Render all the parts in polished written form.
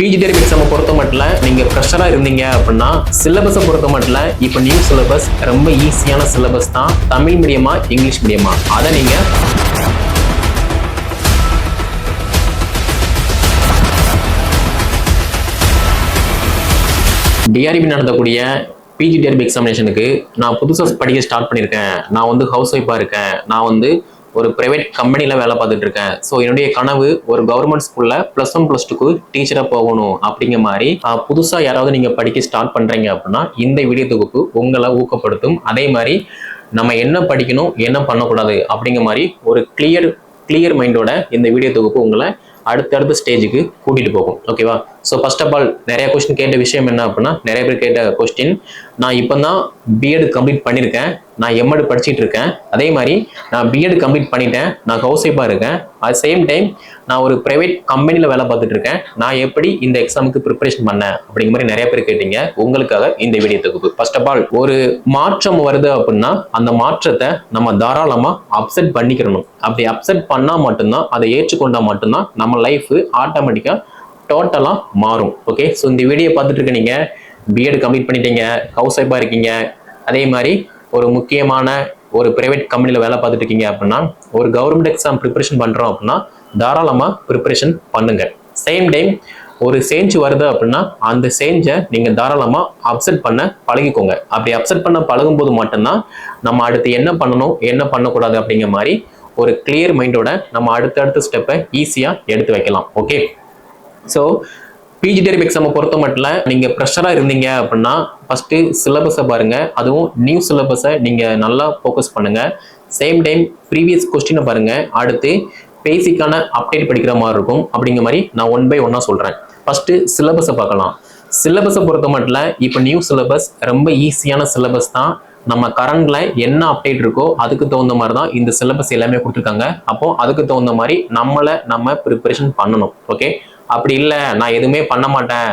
PG டெரிப் எக்ஸாமை பொறுத்த மட்டும் நீங்கள் ஃப்ரெஷராக இருந்தீங்க அப்படின்னா சிலபஸை பொறுத்த மட்டும் இப்போ நியூ சிலபஸ் ரொம்ப ஈஸியான சிலபஸ் தான். தமிழ் மீடியமா இங்கிலீஷ் மீடியமா அதை நீங்கள் டிஆர்பி நடத்தக்கூடிய பிஜி டெரிப் எக்ஸாமினேஷனுக்கு நான் புதுசாக படிக்க ஸ்டார்ட் பண்ணியிருக்கேன். நான் வந்து ஹவுஸ் ஒய்ஃபாக இருக்கேன். நான் வந்து ஒரு பிரைவேட் கம்பெனியில் வேலை பார்த்துட்டு இருக்கேன். ஸோ என்னுடைய கனவு ஒரு கவர்மெண்ட் ஸ்கூலில் +1 +2க்கு டீச்சராக போகணும் அப்படிங்கிற மாதிரி புதுசாக யாராவது நீங்கள் படிக்க ஸ்டார்ட் பண்ணுறீங்க அப்படின்னா இந்த வீடியோ தொகுப்பு உங்களை ஊக்கப்படுத்தும். அதே மாதிரி நம்ம என்ன படிக்கணும் என்ன பண்ணக்கூடாது அப்படிங்கிற மாதிரி ஒரு கிளியர் மைண்டோட இந்த வீடியோ தொகுப்பு உங்களை அடுத்தடுத்த ஸ்டேஜுக்கு கூட்டிகிட்டு போகும். ஓகேவா? ஸோ ஃபர்ஸ்ட் ஆஃப் ஆல் நிறைய கொஸ்டின் கேட்ட விஷயம் என்ன அப்படின்னா, நிறைய பேர் கேட்ட கொஸ்டின், நான் இப்போ தான் பிஎட் கம்ப்ளீட் பண்ணியிருக்கேன், நான் எம்எட் படிச்சுட்டு இருக்கேன், அதே மாதிரி நான் பிஎட் கம்ப்ளீட் பண்ணிட்டேன், நான் ஹவுஸ் ஒய்ஃபாக இருக்கேன், அட் சேம் டைம் நான் ஒரு ப்ரைவேட் கம்பெனியில் வேலை பார்த்துட்டு இருக்கேன், நான் எப்படி இந்த எக்ஸாமுக்கு ப்ரிப்பரேஷன் பண்ணேன் அப்படிங்கிற மாதிரி நிறைய பேர் கேட்டீங்க. உங்களுக்காக இந்த வீடியோ தொகுப்பு. ஃபர்ஸ்ட் ஆஃப் ஆல் ஒரு மாற்றம் வருது அப்படின்னா அந்த மாற்றத்தை நம்ம தாராளமாக அப்செட் பண்ணிக்கிறணும். அப்படி அப்செட் பண்ணால் மட்டும்தான், அதை ஏற்றுக்கொண்டா மட்டும்தான் நம்ம லைஃப் ஆட்டோமேட்டிக்காக டோட்டலாக மாறும். ஓகே, ஸோ இந்த வீடியோ பார்த்துட்டு இருக்க நீங்கள் பிஎட் கம்ப்ளீட் பண்ணிட்டீங்க, ஹவுஸ் ஒய்ஃபாக இருக்கீங்க, அதே மாதிரி ஒரு முக்கியமான ஒரு பிரைவேட் கம்பெனியில் வேலை பார்த்துட்டு இருக்கீங்க அப்படின்னா, ஒரு கவர்மெண்ட் எக்ஸாம் ப்ரிப்பரேஷன் பண்ணுறோம் அப்படின்னா தாராளமாக ப்ரிப்பரேஷன் பண்ணுங்க. சேம் டைம் ஒரு சேஞ்ச் வருது அப்படின்னா அந்த சேஞ்சை நீங்கள் தாராளமாக அப்செட் பண்ண பழகிக்கோங்க. அப்படி அப்செட் பண்ண பழகும்போது மட்டும்தான் நம்ம அடுத்து என்ன பண்ணணும் என்ன பண்ணக்கூடாது அப்படிங்கிற மாதிரி ஒரு கிளியர் மைண்டோட நம்ம அடுத்தடுத்த ஸ்டெப்பை ஈஸியாக எடுத்து வைக்கலாம். ஓகே, ஸோ பிஜி டெரிப் எக்ஸாமை பொறுத்த மட்டும் நீங்கள் ப்ரெஷராக இருந்தீங்க அப்படின்னா ஃபஸ்ட்டு சிலபஸை பாருங்கள். அதுவும் நியூ சிலபஸை நீங்கள் நல்லா ஃபோக்கஸ் பண்ணுங்கள். சேம் டைம் ப்ரீவியஸ் கொஸ்டினை பாருங்கள். அடுத்து பேசிக்கான அப்டேட் படிக்கிற மாதிரி இருக்கும். அப்படிங்கிற மாதிரி நான் 1 by 1 சொல்கிறேன். ஃபஸ்ட்டு சிலபஸை பார்க்கலாம். சிலபஸை பொறுத்த மட்டும் இப்போ நியூ சிலபஸ் ரொம்ப ஈஸியான சிலபஸ் தான். நம்ம கரண்ட்ல என்ன அப்டேட் இருக்கோ அதுக்கு தகுந்த மாதிரி தான் இந்த சிலபஸ் எல்லாமே கொடுத்துருக்காங்க. அப்போ அதுக்கு தகுந்த மாதிரி நம்ம ப்ரிப்பரேஷன் பண்ணணும். ஓகே, அப்படி இல்லை நான் எதுவுமே பண்ண மாட்டேன்,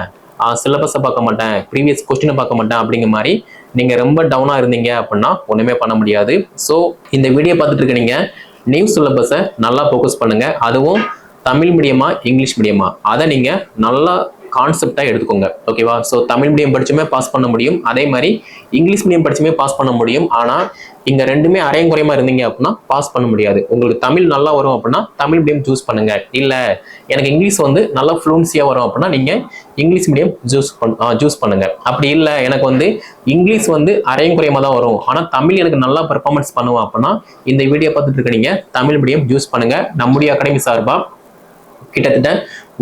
சிலபஸை பார்க்க மாட்டேன், ப்ரீவியஸ் கொஸ்டினை பார்க்க மாட்டேன் அப்படிங்கிற மாதிரி நீங்கள் ரொம்ப டவுனாக இருந்தீங்க அப்படின்னா ஒன்றுமே பண்ண முடியாது. ஸோ இந்த வீடியோ பார்த்துட்டு இருக்க நீங்கள் நியூ சிலபஸை நல்லா ஃபோக்கஸ் பண்ணுங்கள். அதுவும் தமிழ் மீடியமா இங்கிலீஷ் மீடியமா அதை நீங்கள் நல்லா கான்செப்டாக எடுத்துக்கோங்க. ஓகேவா? ஸோ தமிழ் மீடியம் படிச்சுமே பாஸ் பண்ண முடியும், அதே மாதிரி இங்கிலீஷ் மீடியம் படிச்சுமே பாஸ் பண்ண முடியும். ஆனால் இங்கே ரெண்டுமே அரையும் குறையமா இருந்தீங்க அப்படின்னா பாஸ் பண்ண முடியாது. உங்களுக்கு தமிழ் நல்லா வரும் அப்படின்னா தமிழ் மீடியம் சூஸ் பண்ணுங்க. இல்லை எனக்கு இங்கிலீஷ் வந்து நல்லா ஃப்ளூன்சியாக வரும் அப்படின்னா நீங்கள் இங்கிலீஷ் மீடியம் சூஸ் பண்ணுங்க. அப்படி இல்லை எனக்கு வந்து இங்கிலீஷ் வந்து அரையும் குறையமா தான் வரும் ஆனால் தமிழ் எனக்கு நல்லா பெர்ஃபார்மன்ஸ் பண்ணுவேன் அப்படின்னா இந்த வீடியோ பார்த்துட்டு இருக்க நீங்கள் தமிழ் மீடியம் சூஸ் பண்ணுங்க. நம்முடைய அகாடமி சார்பாக கிட்டத்தட்ட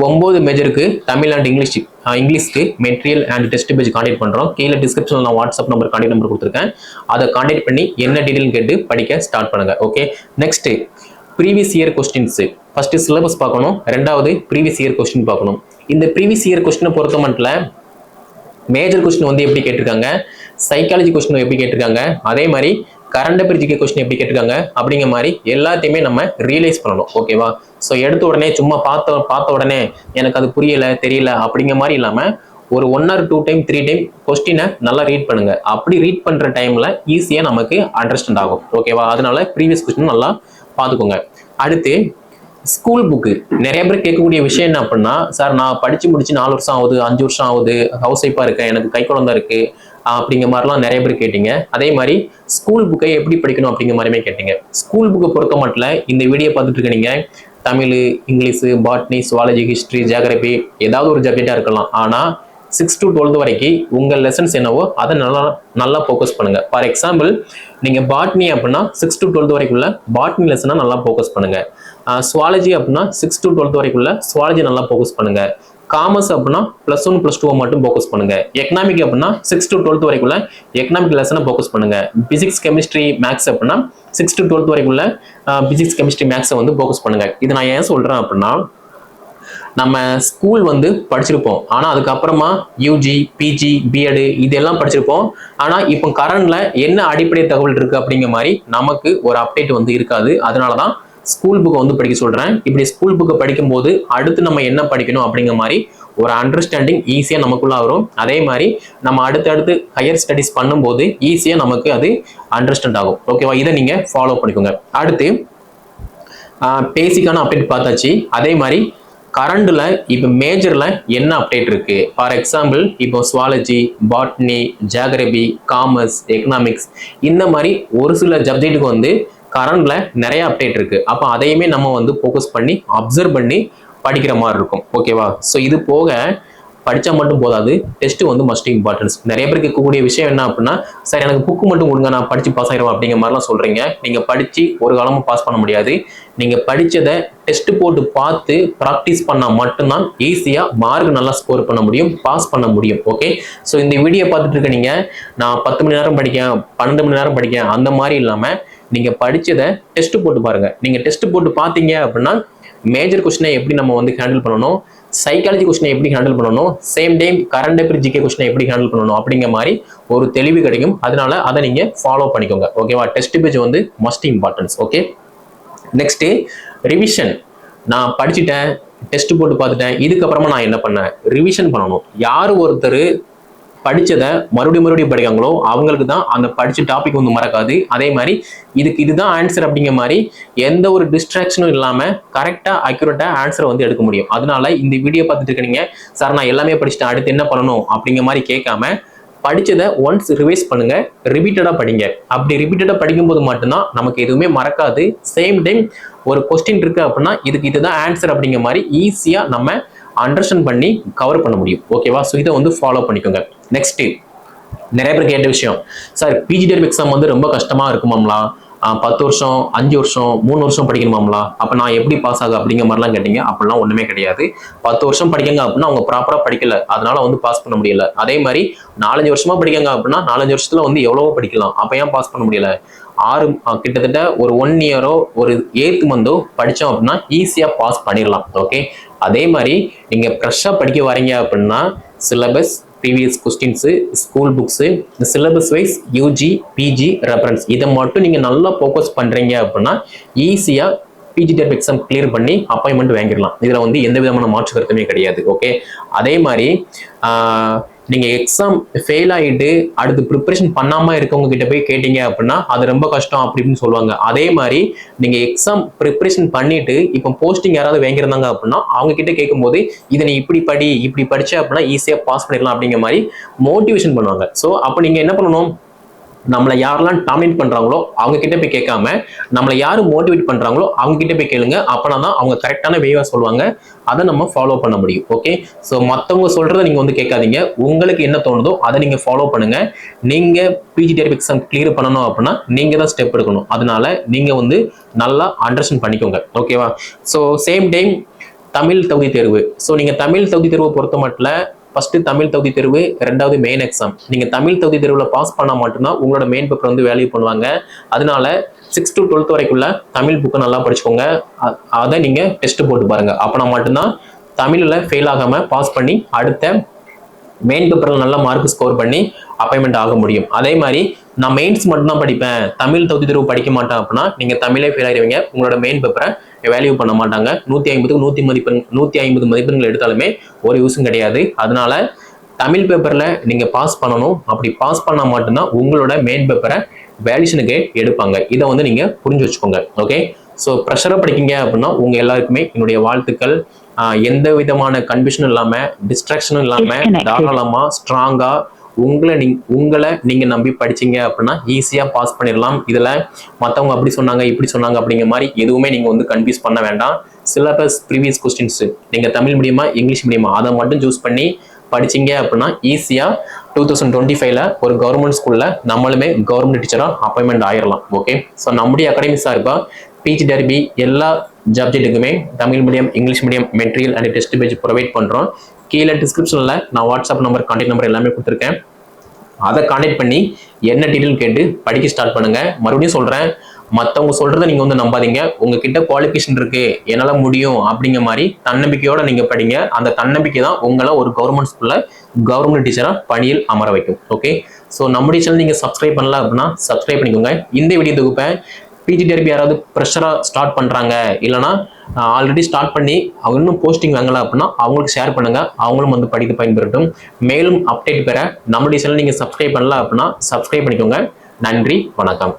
9 மேஜருக்கு தமிழ் அண்ட் இங்கிலீஷ்க்கு material and test page contact பண்ணுறோம். கீழே டிஸ்கிரிப்ஷனில் நான் வாட்ஸ்அப் நம்பர் கான்டெக்ட் நம்பர் கொடுத்துருக்கேன். அதை கான்டெக்ட் பண்ணி என்ன டீட்டெயில் கேட்டு படிக்க ஸ்டார்ட் பண்ணுங்க. Okay, next previous year questions. First syllabus பார்க்கணும், ரெண்டாவது ப்ரீவியஸ் இயர் கொஸ்டின் பார்க்கணும். இந்த ப்ரீவியஸ் இயர் கொஸ்டினை பொறுத்த மட்டும் மேஜர் கொஸ்டின் வந்து எப்படி கேட்டிருக்காங்க, சைக்காலஜி கொஸ்டின் எப்படி கேட்டிருக்காங்க, அதே மாதிரி கரண்ட் அஃபேர் ஜிகே கொஸ்டின் எப்படி கேட்டிருக்காங்க அப்படிங்கிற மாதிரி எல்லாத்தையுமே நம்ம ரியலைஸ் பண்ணணும். ஓகேவா? ஸோ எடுத்த உடனே சும்மா பார்த்த உடனே எனக்கு அது புரியலை தெரியல அப்படிங்கிற மாதிரி இல்லாமல் ஒரு 1 or 2 time 3 time கொஸ்டினை நல்லா ரீட் பண்ணுங்க. அப்படி ரீட் பண்ணுற டைமில் ஈஸியாக நமக்கு அண்டர்ஸ்டாண்ட் ஆகும். ஓகேவா? அதனால ப்ரீவியஸ் கொஸ்டின் நல்லா பார்த்துக்கோங்க. அடுத்து ஸ்கூல் புக்கு. நிறைய பேர் கேட்கக்கூடிய விஷயம் என்ன அப்படின்னா, சார் நான் படித்து முடிச்சு 4 வருஷம் ஆகுது, 5 வருஷம் ஆகுது, ஹவுஸ் ஒய்ஃபாக இருக்கேன், எனக்கு கை குழந்தை இருக்கு அப்படிங்கிற மாதிரிலாம் நிறைய பேர் கேட்டீங்க. அதே மாதிரி ஸ்கூல் புக்கை எப்படி படிக்கணும் அப்படிங்கிற மாதிரியுமே கேட்டீங்க. ஸ்கூல் புக்கை பொறுத்த மட்டும் இந்த வீடியோ பார்த்துட்டு இருக்க நீங்கள் Tamil, English, botany, zoology, history, geography ஏதாவது ஒரு சப்ஜெக்டாக இருக்கலாம். ஆனால் 6 to 12 வரைக்கும் உங்கள் லெசன்ஸ் என்னவோ அதை நல்லா ஃபோக்கஸ் பண்ணுங்க. ஃபார் எக்ஸாம்பிள் நீங்கள் பாட்னி அப்படின்னா 6 to 12 வரைக்குள்ள பாட்னி லெசனை நல்லா ஃபோக்கஸ் பண்ணுங்க. சுவாலஜி அப்படின்னா 6 to 12 வரைக்குள்ள சுவாலஜி நல்லா ஃபோக்கஸ் பண்ணுங்க. காமர்ஸ் அப்படின்னா +1 +2 மட்டும் ஃபோக்கஸ் பண்ணுங்க. எக்கனாமிக் அப்படின்னா 6 to 12 வரைக்குள்ள எக்கனாமிக் லெசனை ஃபோக்கஸ் பண்ணுங்க. பிசிக்ஸ், கெமிஸ்ட்ரி, மேக்ஸ் அப்படின்னா 6 to 12 வரைக்குள்ள பிசிக்ஸ், கெமிஸ்ட்ரி, மேக்ஸை வந்து ஃபோக்கஸ் பண்ணுங்க. இது நான் ஏன் சொல்றேன் அப்படின்னா, நம்ம ஸ்கூல் வந்து படிச்சிருப்போம், ஆனால் அதுக்கப்புறமா யூஜி, பிஜி, பிஎட் இதெல்லாம் படிச்சிருப்போம். ஆனால் இப்போ கரண்ட்ல என்ன அடிப்படை தகவல் இருக்கு அப்படிங்கிற மாதிரி நமக்கு ஒரு அப்டேட் வந்து இருக்காது. அதனால தான் ஸ்கூல் புக்கை வந்து படிக்க சொல்றேன். இப்படி ஸ்கூல் புக்கை படிக்கும்போது அடுத்து நம்ம என்ன படிக்கணும் அப்படிங்கிற மாதிரி ஒரு அண்டர்ஸ்டாண்டிங் ஈஸியாக நமக்குள்ள வரும். அதே மாதிரி நம்ம அடுத்தடுத்து ஹையர் ஸ்டடிஸ் பண்ணும்போது ஈஸியாக நமக்கு அது அண்டர்ஸ்டாண்ட் ஆகும். ஓகேவா? இதை நீங்கள் ஃபாலோ பண்ணிக்கோங்க. அடுத்து பேசிக்கான அப்டேட் பார்த்தாச்சு. அதே மாதிரி கரண்ட்ல இப்போ மேஜர்ல என்ன அப்டேட் இருக்கு? ஃபார் எக்ஸாம்பிள் இப்போ zoology, botany, geography, commerce, economics இந்த மாதிரி ஒரு சில சப்ஜெக்ட்டுக்கு வந்து கரண்ட்ல நிறைய அப்டேட் இருக்கு. அப்போ அதையுமே நம்ம வந்து ஃபோக்கஸ் பண்ணி அப்சர்வ் பண்ணி படிக்கிற மாதிரி இருக்கும். ஓகேவா? ஸோ இது போக படிச்சா மட்டும் போதாது, டெஸ்ட் வந்து மஸ்ட் இம்பார்ட்டன்ஸ். நிறைய பேருக்கு இருக்கக்கூடிய விஷயம் என்ன அப்படின்னா, சார் எனக்கு புக்கு மட்டும் கொடுங்க, நான் படிச்சு பாஸ் ஆயிடுவேன் அப்படிங்கிற மாதிரிலாம் சொல்றீங்க. நீங்க படிச்சு ஒரு காலமும் பாஸ் பண்ண முடியாது. நீங்க படிச்சதை டெஸ்ட் போட்டு பார்த்து ப்ராக்டிஸ் பண்ணா மட்டும்தான் ஈஸியா மார்க் நல்லா ஸ்கோர் பண்ண முடியும், பாஸ் பண்ண முடியும். ஓகே, ஸோ இந்த வீடியோ பார்த்துட்டு இருக்க நீங்க நான் 10 மணி நேரம் படிக்கேன், 12 மணி நேரம் படிக்கேன் அந்த மாதிரி இல்லாம நீங்க படிச்சதை டெஸ்ட் போட்டு பாருங்க. நீங்க டெஸ்ட் போட்டு பார்த்தீங்க அப்படின்னா மேஜர் கொஸ்டினை எப்படி நம்ம வந்து ஹேண்டில் பண்ணணும், சைக்காலஜி கொஸ்டினை எப்படி ஹேண்டில் பண்ணணும், same time current affair GK கொஸ்டினை எப்படி ஹேண்டில் பண்ணணும் அப்படிங்கிற மாதிரி ஒரு தெளிவு கிடைக்கும். அதனால அதை நீங்க ஃபாலோ பண்ணிக்கோங்க. ஓகேவா? டெஸ்ட் பேஜ் வந்து must importance. Okay, next revision. நான் படிச்சுட்டேன், டெஸ்ட் போட்டு பார்த்துட்டேன், இதுக்கப்புறமா நான் என்ன பண்ணேன்? ரிவிஷன் பண்ணணும். யார் ஒருத்தர் படிச்சதை மறுபடியும் படிக்காங்களோ அவங்களுக்கு தான் அந்த படிச்ச டாபிக் வந்து மறக்காது. அதே மாதிரி இதுதான் ஆன்சர் அப்படிங்கிற மாதிரி எந்த ஒரு டிஸ்ட்ராக்ஷனும் இல்லாம கரெக்டா அக்யூரேட்டா ஆன்சரை வந்து எடுக்க முடியும். அதனால இந்த வீடியோ பார்த்துட்டு இருக்கீங்க, சார் நான் எல்லாமே படிச்சுட்டேன், அடுத்து என்ன பண்ணணும் அப்படிங்கிற மாதிரி கேட்காம படிச்சதை ஒன்ஸ் ரிவைஸ் பண்ணுங்க, ரிப்பீட்டடா படிங்க. அப்படி ரிப்பீட்டடா படிக்கும்போது மட்டும்தான் நமக்கு எதுவுமே மறக்காது. சேம் டைம் ஒரு கொஸ்டின் இருக்கு அப்படின்னா இதுதான் ஆன்சர் அப்படிங்கிற மாதிரி ஈஸியா நம்ம அண்டர்ஸ்டாண்ட் பண்ணி கவர் பண்ண முடியும். ஓகேவா? ஸோ இதை வந்து ஃபாலோ பண்ணிக்கோங்க. நெக்ஸ்ட், நிறைய பேர் கேட்ட விஷயம், சார் பிஜிடிஆர்பி எக்ஸாம் வந்து ரொம்ப கஷ்டமா இருக்குமாம்லா, 10 வருஷம் 5 வருஷம் 3 வருஷம் படிக்கணுமாம்லா, அப்போ நான் எப்படி பாஸ் ஆகும் அப்படிங்கிற மாதிரிலாம் கேட்டீங்க. அப்படிலாம் ஒன்றுமே கிடையாது. 10 வருஷம் படிக்கங்க அப்படின்னா அவங்க ப்ராப்பராக படிக்கல, அதனால வந்து பாஸ் பண்ண முடியல. அதே மாதிரி 4-5 வருஷமா படிக்கங்க அப்படின்னா 4-5 வருஷத்துல வந்து எவ்வளவோ படிக்கலாம், அப்போ ஏன் பாஸ் பண்ண முடியல? கிட்டத்தட்ட ஒரு 1 இயரோ ஒரு 8th மந்தோ படித்தோம் அப்படின்னா ஈஸியாக பாஸ் பண்ணிடலாம். ஓகே, அதே மாதிரி நீங்கள் ஃப்ரெஷ்ஷாக படிக்க வரீங்க அப்படின்னா syllabus, previous questions, school books, syllabus wise UG PG reference இதை மட்டும் நீங்கள் நல்லா ஃபோக்கஸ் பண்ணுறீங்க அப்படின்னா ஈஸியாக பிஜிடிஆர்பி எக்ஸாம் கிளியர் பண்ணி அப்பாயின்மெண்ட் வாங்கிடலாம். இதில் வந்து எந்த விதமான மாற்று கருத்துமே கிடையாது. ஓகே, அதே மாதிரி நீங்கள் எக்ஸாம் ஃபெயில் ஆகிட்டு அடுத்து ப்ரிப்பரேஷன் பண்ணாமல் இருக்கவங்க கிட்ட போய் கேட்டீங்க அப்படின்னா அது ரொம்ப கஷ்டம் அப்படின்னு சொல்லுவாங்க. அதே மாதிரி நீங்கள் எக்ஸாம் ப்ரிப்பரேஷன் பண்ணிட்டு இப்போ போஸ்டிங் யாராவது வாங்கியிருந்தாங்க அப்படின்னா அவங்க கிட்ட கேட்கும்போது இதை நீ இப்படி படிச்ச அப்படின்னா ஈஸியாக பாஸ் பண்ணிடலாம் அப்படிங்கிற மாதிரி மோட்டிவேஷன் பண்ணுவாங்க. ஸோ அப்போ நீங்கள் என்ன பண்ணணும்? நம்மளை யாரெல்லாம் டாமினேட் பண்றாங்களோ அவங்க கிட்ட போய் கேட்காம நம்மளை யாரு மோட்டிவேட் பண்றாங்களோ அவங்க கிட்ட போய் கேளுங்க. அப்பனா தான் அவங்க கரெக்டான வேவா சொல்லுவாங்க, அதை நம்ம ஃபாலோ பண்ண முடியும். ஓகே, ஸோ மற்றவங்க சொல்றதை நீங்க வந்து கேட்காதீங்க, உங்களுக்கு என்ன தோணுதோ அதை நீங்க ஃபாலோ பண்ணுங்க. நீங்க பிஜிடிஆர்பி எக்ஸாம் கிளியர் பண்ணணும் அப்படின்னா நீங்க தான் ஸ்டெப் எடுக்கணும். அதனால நீங்க வந்து நல்லா அண்டர்ஸ்டாண்ட் பண்ணிக்கோங்க. ஓகேவா? ஸோ சேம் டைம் தமிழ் தகுதி தேர்வு. ஸோ நீங்க தமிழ் தகுதி தேர்வை பொறுத்த மட்டும் ஃபர்ஸ்ட் தமிழ் தகுதி தேர்வு, ரெண்டாவது மெயின் எக்ஸாம். நீங்க தமிழ் தகுதி தேர்வுல பாஸ் பண்ணா மட்டும்தான் உங்களோட மெயின் பேப்பர் வந்து வேல்யூ பண்ணுவாங்க. அதனால 6th to 12th வரைக்குள்ள தமிழ் புக்கை நல்லா படிச்சுக்கோங்க. அதை நீங்க டெஸ்ட் போட்டு பாருங்க. அப்பனா மட்டும்தான் தமிழ்ல ஃபெயில் ஆகாம பாஸ் பண்ணி அடுத்த மெயின் பேப்பர்ல நல்ல மார்க் ஸ்கோர் பண்ணி அப்பாயின்மெண்ட் ஆக முடியும். அதே மாதிரி நான் மெயின்ஸ் மட்டும் தான் படிப்பேன், தமிழ் தகுதி தேர்வு படிக்க மாட்டேன் அப்படின்னா நீங்க தமிழே ஃபெயில் ஆயிருவீங்க. உங்களோட மெயின் பேப்பரை வேல்யூ பண்ண மாட்டாங்க. 150 மதிப்பெண்கள் எடுத்தாலுமே ஒரு யூஸும் கிடையாது. அதனால தமிழ் பேப்பர்ல நீங்க பாஸ் பண்ணணும். அப்படி பாஸ் பண்ணா மட்டும்தான் உங்களோட மெயின் பேப்பரை வேல்யூஷனுக்கு எடுப்பாங்க. இதை வந்து நீங்க புரிஞ்சு வச்சுக்கோங்க. ஓகே, ஸோ ப்ரெஷராக படிக்கீங்க அப்படின்னா உங்க எல்லாருக்குமே என்னுடைய வாழ்த்துக்கள். எந்த விதமான கன்ஃபியூஷனும் இல்லாம, டிஸ்ட்ராக்ஷனும் இல்லாம தாராளமா ஸ்ட்ராங்கா உங்களை நீங்க நம்பி படிச்சீங்க அப்படின்னா ஈஸியா பாஸ் பண்ணிடலாம். இதுல மத்தவங்க அப்படி சொன்னாங்க இப்படி சொன்னாங்க அப்படிங்கிற மாதிரி எதுவுமே நீங்க வந்து கன்ஃபியூஸ் பண்ண வேண்டாம். சிலபஸ், ப்ரீவியஸ் கொஸ்டின்ஸ் நீங்க தமிழ் மீடியமா இங்கிலீஷ் மீடியமா அதை மட்டும் சூஸ் பண்ணி படிச்சீங்க அப்படின்னா ஈஸியா 2025ல ஒரு கவர்மெண்ட் ஸ்கூல்ல நம்மளுமே கவர்மெண்ட் டீச்சரா அப்பாயின்மெண்ட் ஆயிடலாம். ஓகே, ஸோ நம்முடைய அகாடமி சார்பா பிஜிடிஆர்பி எல்லா சப்ஜெக்ட்டுக்குமே Tamil medium, English medium material and test page provide பண்றோம். கீழே டிஸ்கிரிப்ஷன்ல நான் வாட்ஸ்அப் நம்பர், கான்டாக்ட் நம்பர் எல்லாமே கொடுத்துருக்கேன். அதை கான்டாக்ட் பண்ணி என்ன டீட்டெயில் கேட்டு படிக்க ஸ்டார்ட் பண்ணுங்க. மறுபடியும் சொல்றேன், மற்றவங்க சொல்றதை நீங்க வந்து நம்பாதீங்க. உங்ககிட்ட குவாலிஃபிகேஷன் இருக்கு, என்னால முடியும் அப்படிங்கிற மாதிரி தன்னம்பிக்கையோட நீங்க படிங்க. அந்த தன்னம்பிக்கை தான் உங்களை ஒரு கவர்மெண்ட் ஸ்கூல்ல கவர்மெண்ட் டீச்சரா பணியில் அமர வைக்கும். ஓகே, ஸோ நம்முடைய சேனல் நீங்க சப்ஸ்கிரைப் பண்ணல அப்படின்னா சப்ஸ்கிரைப் பண்ணிக்கோங்க. இந்த வீடியோ தொகுப்பை பிஜிடிஆர்பி யாராவது ப்ரெஷரா ஸ்டார்ட் பண்றாங்க, இல்லைன்னா ஆல்ரெடி ஸ்டார்ட் பண்ணி அவங்க இன்னும் போஸ்டிங் வாங்கல அப்படின்னா அவங்களுக்கு ஷேர் பண்ணுங்க, அவங்களும் வந்து படித்து பயன்பெறட்டும். மேலும் அப்டேட் பெற நம்முடைய சேனல் நீங்க சப்ஸ்கிரைப் பண்ணல அப்படின்னா சப்ஸ்கிரைப் பண்ணிக்கோங்க. நன்றி, வணக்கம்.